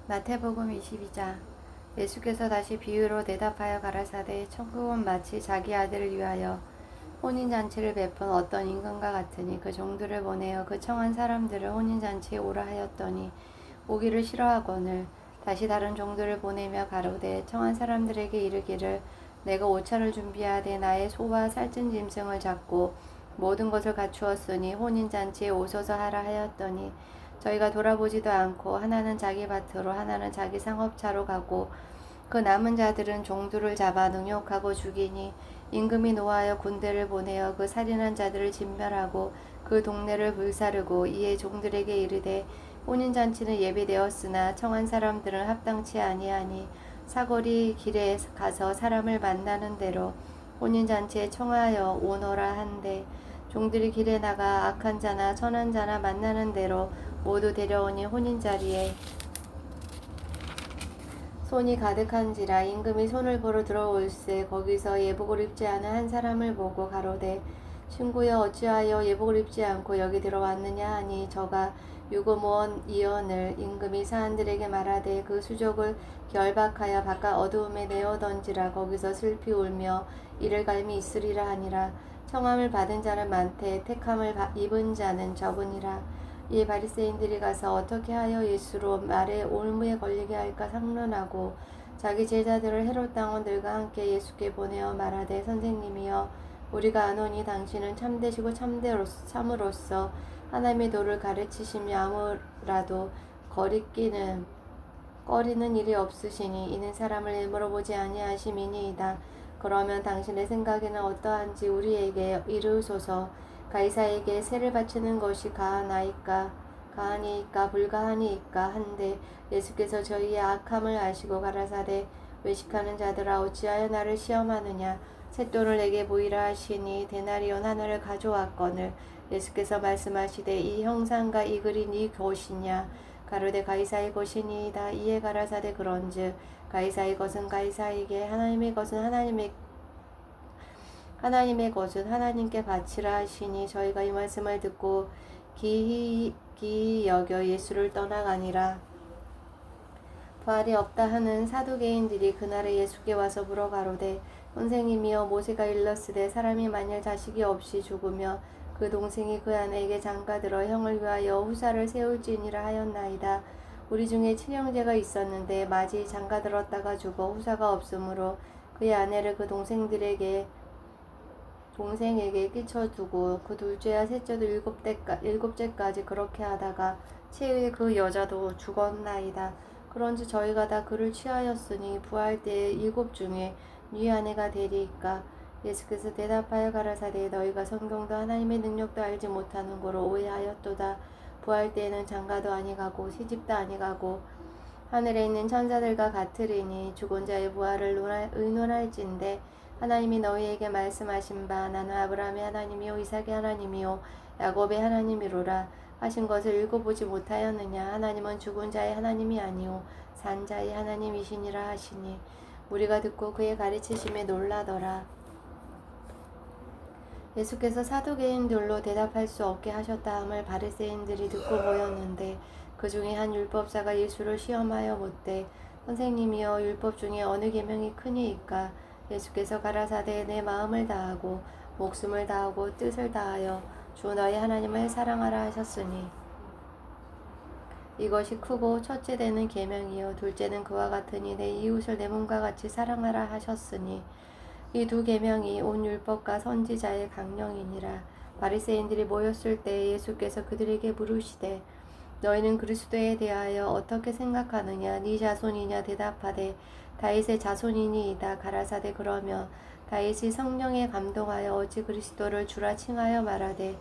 마태복음 22장. 예수께서 다시 비유로 대답하여 가라사대 천국은 마치 자기 아들을 위하여 혼인잔치를 베푼 어떤 임금과 같으니 그 종들을 보내어 그 청한 사람들을 혼인잔치에 오라 하였더니 오기를 싫어하거늘 다시 다른 종들을 보내며 가로되 청한 사람들에게 이르기를 내가 오차를 준비하되 나의 소와 살찐 짐승을 잡고 모든 것을 갖추었으니 혼인잔치에 오소서 하라 하였더니 저희가 돌아보지도 않고 하나는 자기 밭으로 하나는 자기 상업차로 가고 그 남은 자들은 종들을 잡아 능욕하고 죽이니 임금이 노하여 군대를 보내어 그 살인한 자들을 진멸하고 그 동네를 불사르고 이에 종들에게 이르되 혼인잔치는 예비되었으나 청한 사람들은 합당치 아니하니 사거리 길에 가서 사람을 만나는 대로 혼인잔치에 청하여 오너라 한데 종들이 길에 나가 악한 자나 선한 자나 만나는 대로 모두 데려오니 혼인자리에 손이 가득한지라 임금이 손을 보러 들어올세 거기서 예복을 입지 않은 한 사람을 보고 가로되 친구여 어찌하여 예복을 입지 않고 여기 들어왔느냐 하니 저가 유고모원 이언을 임금이 사람들에게 말하되 그 수족을 결박하여 바깥 어두움에 내어 던지라 거기서 슬피 울며 이를 갈미 있으리라 하니라. 청함을 받은 자는 많되 택함을 입은 자는 적으니라. 이에 바리새인들이 가서 어떻게 하여 예수로 말에 올무에 걸리게 할까 상론하고 자기 제자들을 헤롯 당원들과 함께 예수께 보내어 말하되 선생님이여 우리가 아노니 당신은 참되시고 참으로써 하나님의 도를 가르치시며 아무라도 꺼리는 일이 없으시니 이는 사람을 일부러 보지 아니하심이니이다. 그러면 당신의 생각에는 어떠한지 우리에게 이르소서. 가이사에게 세를 바치는 것이 가하니이까 불가하니이까 한데 예수께서 저희의 악함을 아시고 가라사대 외식하는 자들아 어찌하여 나를 시험하느냐 쇳돈을 내게 보이라 하시니 데나리온 하나를 가져왔거늘 예수께서 말씀하시되 이 형상과 이 글이 네 것이냐 가로되 가이사의 것이니이다. 이에 가라사대 그런즉 가이사의 것은 가이사에게 하나님의 것은 하나님의 것은 하나님께 바치라 하시니 저희가 이 말씀을 듣고 기이 여겨 예수를 떠나가니라. 부활이 없다 하는 사두개인들이 그날에 예수께 와서 물어 가로되 선생님이여 모세가 일렀으되 사람이 만일 자식이 없이 죽으며 그 동생이 그 아내에게 장가들어 형을 위하여 후사를 세울지니라 하였나이다. 우리 중에 친형제가 있었는데 마지 장가들었다가 죽어 후사가 없으므로 그의 아내를 그 동생에게 끼쳐두고 그 둘째와 셋째도 일곱째까지 그렇게 하다가 채의 그 여자도 죽었나이다. 그런즉 저희가 다 그를 취하였으니 부활 때에 일곱 중에 네 아내가 되리이까. 예수께서 대답하여 가라사대 너희가 성경도 하나님의 능력도 알지 못하는 거로 오해하였도다. 부활 때에는 장가도 아니가고 시집도 아니가고 하늘에 있는 천사들과 같으리니 죽은 자의 부활을 의논할진대 하나님이 너희에게 말씀하신 바 나는 아브라함의 하나님이요 이삭의 하나님이요 야곱의 하나님이로라 하신 것을 읽어보지 못하였느냐. 하나님은 죽은 자의 하나님이 아니요 산 자의 하나님이시니라 하시니 우리가 듣고 그의 가르치심에 놀라더라. 예수께서 사두개인들로 대답할 수 없게 하셨다 함을 바리새인들이 듣고 모였는데 그 중에 한 율법사가 예수를 시험하여 묻되 선생님이여 율법 중에 어느 계명이 크니이까. 예수께서 가라사대 내 마음을 다하고 목숨을 다하고 뜻을 다하여 주 너희 하나님을 사랑하라 하셨으니 이것이 크고 첫째 되는 계명이요 둘째는 그와 같으니 내 이웃을 내 몸과 같이 사랑하라 하셨으니 이 두 계명이 온 율법과 선지자의 강령이니라. 바리새인들이 모였을 때 예수께서 그들에게 물으시되 너희는 그리스도에 대하여 어떻게 생각하느냐. 네 자손이냐 대답하되 다윗의 자손이니이다. 가라사대 그러면 다윗이 성령에 감동하여 어찌 그리스도를 주라 칭하여 말하되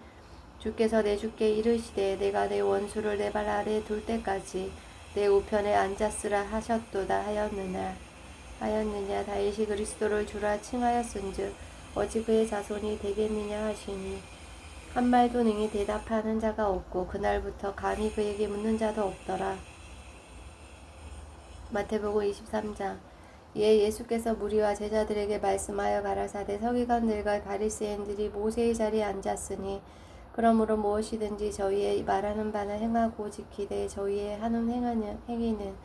주께서 내 주께 이르시되 내가 내 원수를 내 발 아래 둘 때까지 내 우편에 앉았으라 하셨도다 하였느냐. 다윗이 그리스도를 주라 칭하였은즉 어찌 그의 자손이 되겠느냐 하시니 한 말도 능히 대답하는 자가 없고 그날부터 감히 그에게 묻는 자도 없더라. 마태복음 23장. 이에 예수께서 무리와 제자들에게 말씀하여 가라사대 서기관들과 바리새인들이 모세의 자리에 앉았으니 그러므로 무엇이든지 저희의 말하는 바는 행하고 지키되 저희의 하는 행위는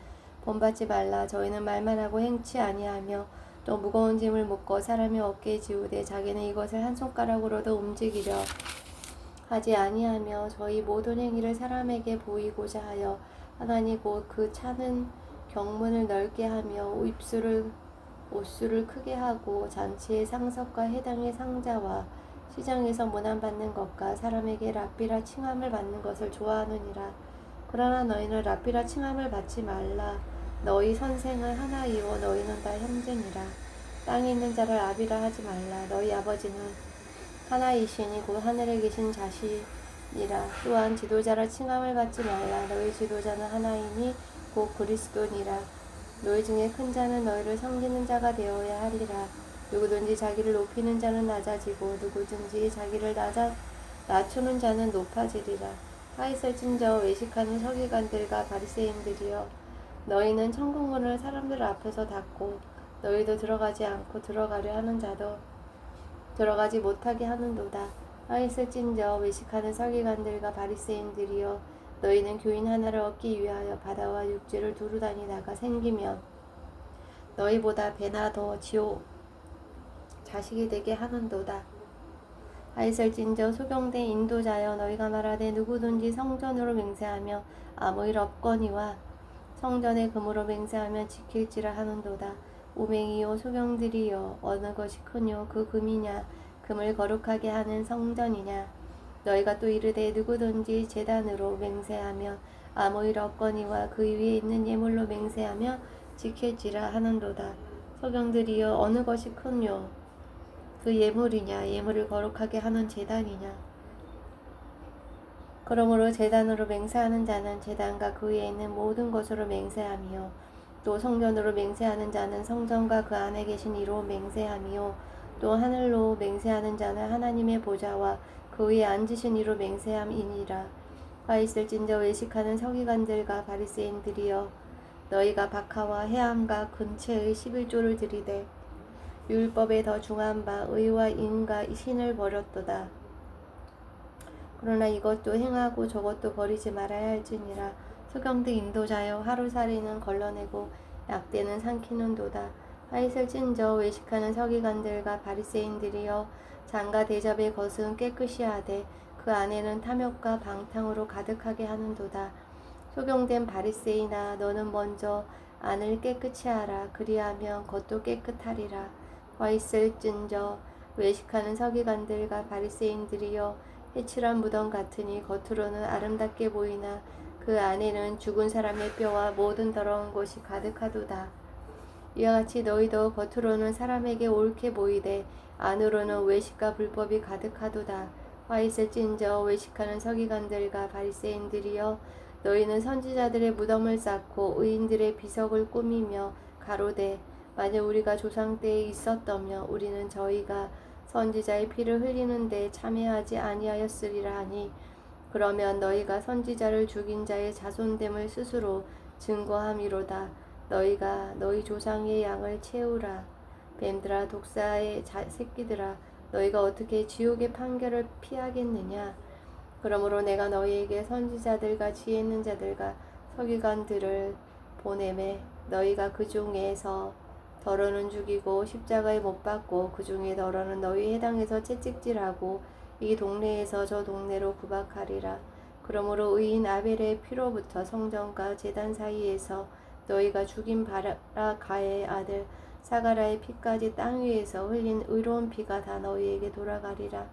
본받지 말라. 저희는 말만 하고 행치 아니하며 또 무거운 짐을 묶어 사람의 어깨에 지우되 자기는 이것을 한 손가락으로도 움직이려 하지 아니하며 저희 모든 행위를 사람에게 보이고자 하여 하나니 곧 그 차는 경문을 넓게 하며 옷수를 크게 하고 잔치의 상석과 해당의 상자와 시장에서 문안받는 것과 사람에게 랍비라 칭함을 받는 것을 좋아하느니라. 그러나 너희는 랍비라 칭함을 받지 말라. 너희 선생은 하나이요 너희는 다 형제니라. 땅에 있는 자를 아비라 하지 말라. 너희 아버지는 하나이시니 곧 하늘에 계신 자시니라. 또한 지도자라 칭함을 받지 말라. 너희 지도자는 하나이니 곧 그리스도니라. 너희 중에 큰 자는 너희를 섬기는 자가 되어야 하리라. 누구든지 자기를 높이는 자는 낮아지고 누구든지 자기를 낮추는 자는 높아지리라. 하있을진저 외식하는 서기관들과 바리새인들이여, 너희는 천국문을 사람들 앞에서 닫고 너희도 들어가지 않고 들어가려 하는 자도 들어가지 못하게 하는도다. 하있을진저 외식하는 서기관들과 바리새인들이여, 너희는 교인 하나를 얻기 위하여 바다와 육지를 두루 다니다가 생기면 너희보다 배나 더 지옥 자식이 되게 하는도다. 하있을진저 소경된 인도자여, 너희가 말하되 누구든지 성전으로 맹세하며 아무 일 없거니와 성전의 금으로 맹세하며 지킬지라 하는도다. 오맹이요 소경들이여, 어느 것이 크뇨? 그 금이냐? 금을 거룩하게 하는 성전이냐? 너희가 또 이르되 누구든지 제단으로 맹세하며 아무 일 없거니와 그 위에 있는 예물로 맹세하며 지킬지라 하는도다. 소경들이여, 어느 것이 크뇨? 그 예물이냐? 예물을 거룩하게 하는 제단이냐? 그러므로 제단으로 맹세하는 자는 제단과 그 위에 있는 모든 것으로 맹세하며 또 성전으로 맹세하는 자는 성전과 그 안에 계신 이로 맹세하며 또 하늘로 맹세하는 자는 하나님의 보좌와 그 위에 앉으신 이로 맹세함이니라. 하있을진저 외식하는 서기관들과 바리새인들이여, 너희가 박하와 해함과 근체의 11조를 드리되 율법에 더 중한 바 의와 인과 신을 버렸도다. 그러나 이것도 행하고 저것도 버리지 말아야 할지니라. 소경등 인도자여, 하루살이는 걸러내고 약대는 삼키는도다. 하있을진저 외식하는 서기관들과 바리새인들이여, 장과 대접의 것은 깨끗이 하되 그 안에는 탐욕과 방탕으로 가득하게 하는도다. 소경된 바리새인아, 너는 먼저 안을 깨끗이 하라. 그리하면 겉도 깨끗하리라. 하있을진저 외식하는 서기관들과 바리새인들이여, 해칠한 무덤 같으니 겉으로는 아름답게 보이나 그 안에는 죽은 사람의 뼈와 모든 더러운 것이 가득하도다. 이와 같이 너희도 겉으로는 사람에게 옳게 보이되 안으로는 외식과 불법이 가득하도다. 화있을진저 외식하는 서기관들과 바리새인들이여, 너희는 선지자들의 무덤을 쌓고 의인들의 비석을 꾸미며 가로되 만일 우리가 조상 때에 있었다면 우리는 저희가 선지자의 피를 흘리는데 참여하지 아니하였으리라 하니, 그러면 너희가 선지자를 죽인 자의 자손됨을 스스로 증거함이로다. 너희가 너희 조상의 양을 채우라. 뱀들아, 독사의 새끼들아, 너희가 어떻게 지옥의 판결을 피하겠느냐? 그러므로 내가 너희에게 선지자들과 지혜 있는 자들과 서기관들을 보내매 너희가 그 중에서 더러는 죽이고 십자가에 못 박고 그 중에 더러는 너희 해당에서 채찍질하고 이 동네에서 저 동네로 구박하리라. 그러므로 의인 아벨의 피로부터 성전과 제단 사이에서 너희가 죽인 바라가의 아들 사가라의 피까지 땅 위에서 흘린 의로운 피가 다 너희에게 돌아가리라.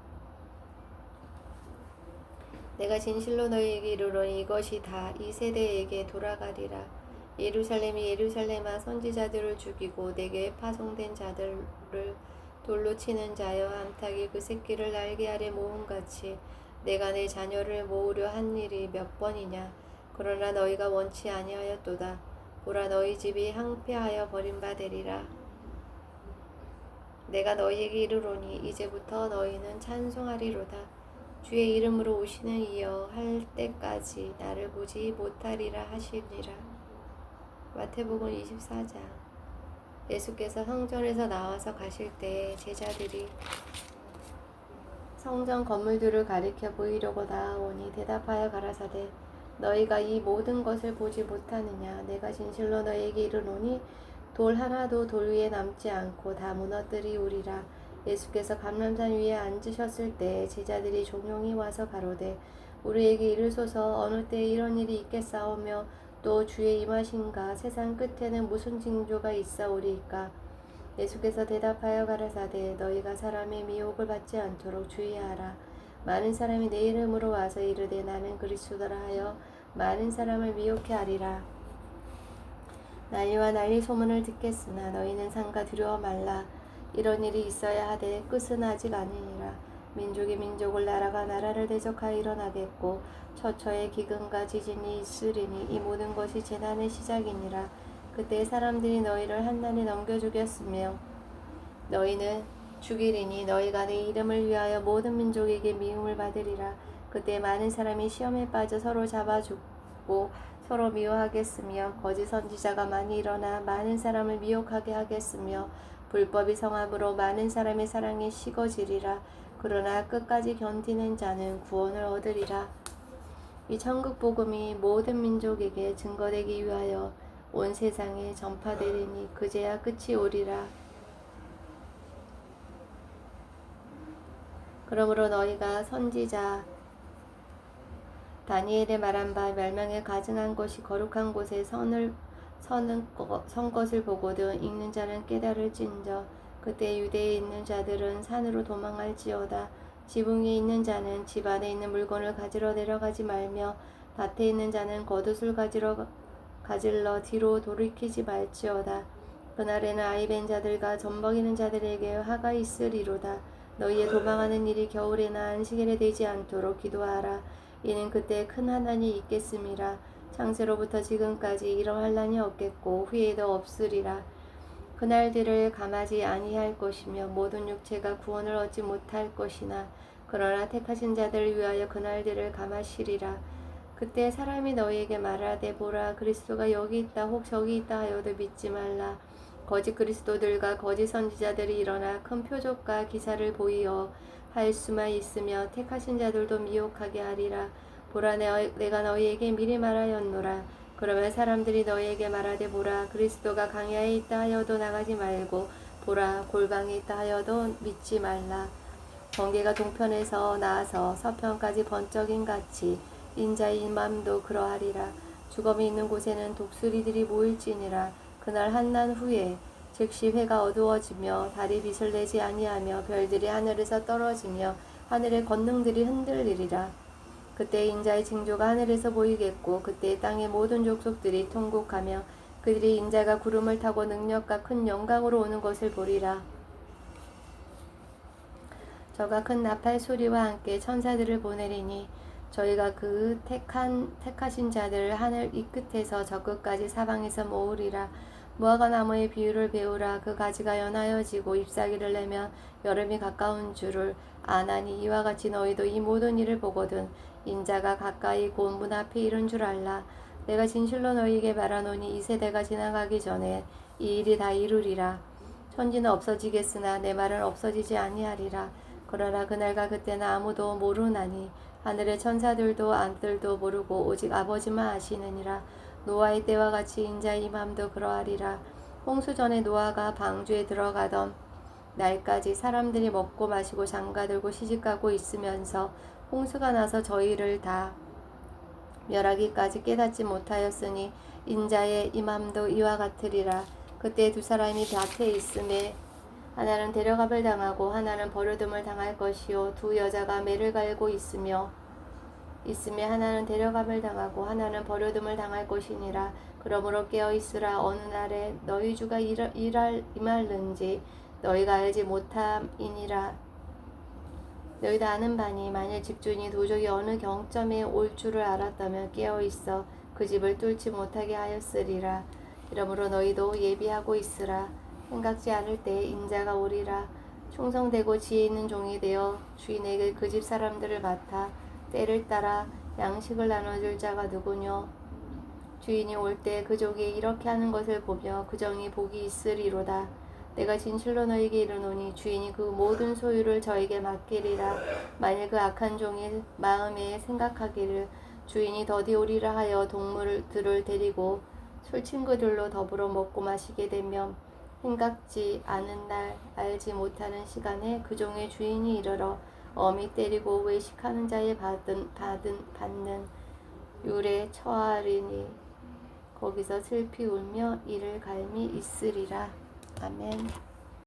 내가 진실로 너희에게 이르노니 이것이 다 이 세대에게 돌아가리라. 예루살렘이 예루살렘아, 선지자들을 죽이고 내게 파송된 자들을 돌로 치는 자여, 암탉이 그 새끼를 날개 아래 모음같이 내가 내 자녀를 모으려 한 일이 몇 번이냐? 그러나 너희가 원치 아니하였도다. 보라, 너희 집이 항폐하여 버림받으리라. 내가 너희에게 이르노니 이제부터 너희는 찬송하리로다. 주의 이름으로 오시는 이여 할 때까지 나를 보지 못하리라 하시니라. 마태복음 24장. 예수께서 성전에서 나와서 가실 때 제자들이 성전 건물들을 가리켜 보이려고 나아오니 대답하여 가라사대, 너희가 이 모든 것을 보지 못하느냐? 내가 진실로 너희에게 이르노니 돌 하나도 돌 위에 남지 않고 다 무너뜨리우리라. 예수께서 감람산 위에 앉으셨을 때 제자들이 종용이 와서 가로되 우리에게 이르소서 어느 때에 이런 일이 있겠사오며 또 주의 임하신가 세상 끝에는 무슨 징조가 있사오리이까? 예수께서 대답하여 가라사대 너희가 사람의 미혹을 받지 않도록 주의하라. 많은 사람이 내 이름으로 와서 이르되 나는 그리스도라 하여 많은 사람을 미혹해 하리라. 난리와 난리 소문을 듣겠으나 너희는 삼가 두려워 말라. 이런 일이 있어야 하되 끝은 아직 아니니라. 민족이 민족을 나라가 나라를 대적하여 일어나겠고 처처의 기근과 지진이 있으리니 이 모든 것이 재난의 시작이니라. 그때 사람들이 너희를 한난에 넘겨 죽였으며 너희는 죽이리니 너희가 내 이름을 위하여 모든 민족에게 미움을 받으리라. 그때 많은 사람이 시험에 빠져 서로 잡아 죽고 서로 미워하겠으며 거짓 선지자가 많이 일어나 많은 사람을 미혹하게 하겠으며 불법이 성함으로 많은 사람의 사랑이 식어지리라. 그러나 끝까지 견디는 자는 구원을 얻으리라. 이 천국 복음이 모든 민족에게 증거되기 위하여 온 세상에 전파되리니 그제야 끝이 오리라. 그러므로 너희가 선지자 다니엘의 말한 바 멸망에 가증한 것이 거룩한 곳에 선 것을 보거든 읽는 자는 깨달을진저. 그때 유대에 있는 자들은 산으로 도망할지어다. 지붕 위에 있는 자는 집 안에 있는 물건을 가지러 내려가지 말며 밭에 있는 자는 겉옷을 가질러 뒤로 돌이키지 말지어다. 그날에는 아이 벤 자들과 젖먹이는 자들에게 화가 있으리로다. 너희의 도망하는 일이 겨울에나 안식일에 되지 않도록 기도하라. 이는 그때 큰 환난이 있겠음이라. 창세로부터 지금까지 이런 환난이 없겠고 후에도 없으리라. 그날들을 감하지 아니할 것이며 모든 육체가 구원을 얻지 못할 것이나 그러나 택하신 자들을 위하여 그날들을 감하시리라. 그때 사람이 너희에게 말하되 보라 그리스도가 여기 있다 혹 저기 있다 하여도 믿지 말라. 거짓 그리스도들과 거짓 선지자들이 일어나 큰 표적과 기사를 보이어 할 수만 있으며 택하신 자들도 미혹하게 하리라. 보라 내가 너희에게 미리 말하였노라. 그러면 사람들이 너희에게 말하되 보라 그리스도가 광야에 있다 하여도 나가지 말고 보라 골방에 있다 하여도 믿지 말라. 번개가 동편에서 나와서 서편까지 번쩍인 같이 인자의 맘도 그러하리라. 죽음이 있는 곳에는 독수리들이 모일지니라. 그날 한난 후에 즉시 해가 어두워지며 달이 빛을 내지 아니하며 별들이 하늘에서 떨어지며 하늘의 권능들이 흔들리리라. 그때 인자의 징조가 하늘에서 보이겠고 그때 땅의 모든 족속들이 통곡하며 그들이 인자가 구름을 타고 능력과 큰 영광으로 오는 것을 보리라. 저가 큰 나팔 소리와 함께 천사들을 보내리니 저희가 그 택하신 자들을 하늘 이 끝에서 저 끝까지 사방에서 모으리라. 무화과 나무의 비유를 배우라. 그 가지가 연하여지고 잎사귀를 내면 여름이 가까운 줄을 아나니 이와 같이 너희도 이 모든 일을 보거든 인자가 가까이 곧 문 앞에 이른 줄 알라. 내가 진실로 너희에게 말하노니 이 세대가 지나가기 전에 이 일이 다 이루리라. 천지는 없어지겠으나 내 말은 없어지지 아니하리라. 그러나 그날과 그때는 아무도 모르나니 하늘의 천사들도 안들도 모르고 오직 아버지만 아시느니라. 노아의 때와 같이 인자의 임함도 그러하리라. 홍수 전에 노아가 방주에 들어가던 날까지 사람들이 먹고 마시고 장가들고 시집가고 있으면서 홍수가 나서 저희를 다 멸하기까지 깨닫지 못하였으니 인자의 임함도 이와 같으리라. 그때 두 사람이 밭에 있음에 하나는 데려감을 당하고 하나는 버려둠을 당할 것이요 두 여자가 매를 갈고 있음에 하나는 데려감을 당하고 하나는 버려둠을 당할 것이니라. 그러므로 깨어있으라. 어느 날에 너희 주가 임할는지 너희가 알지 못함이니라. 너희도 아는 바니 만일 집주인이 도적이 어느 경점에 올 줄을 알았다면 깨어있어 그 집을 뚫지 못하게 하였으리라. 이러므로 너희도 예비하고 있으라. 생각지 않을 때 인자가 오리라. 충성되고 지혜 있는 종이 되어 주인에게 그 집 사람들을 맡아 때를 따라 양식을 나눠줄 자가 누구뇨. 주인이 올 때 그 종이 이렇게 하는 것을 보며 그 종이 복이 있으리로다. 내가 진실로 너에게 이르노니 주인이 그 모든 소유를 저에게 맡기리라. 만일 그 악한 종이 마음에 생각하기를 주인이 더디 오리라 하여 동물들을 데리고 술친구들로 더불어 먹고 마시게 되면 생각지 않은 날 알지 못하는 시간에 그 종의 주인이 이르러 엄히 때리고 외식하는 자의 받는 율에 처하리니 거기서 슬피 울며 이를 갈미 있으리라. 아멘.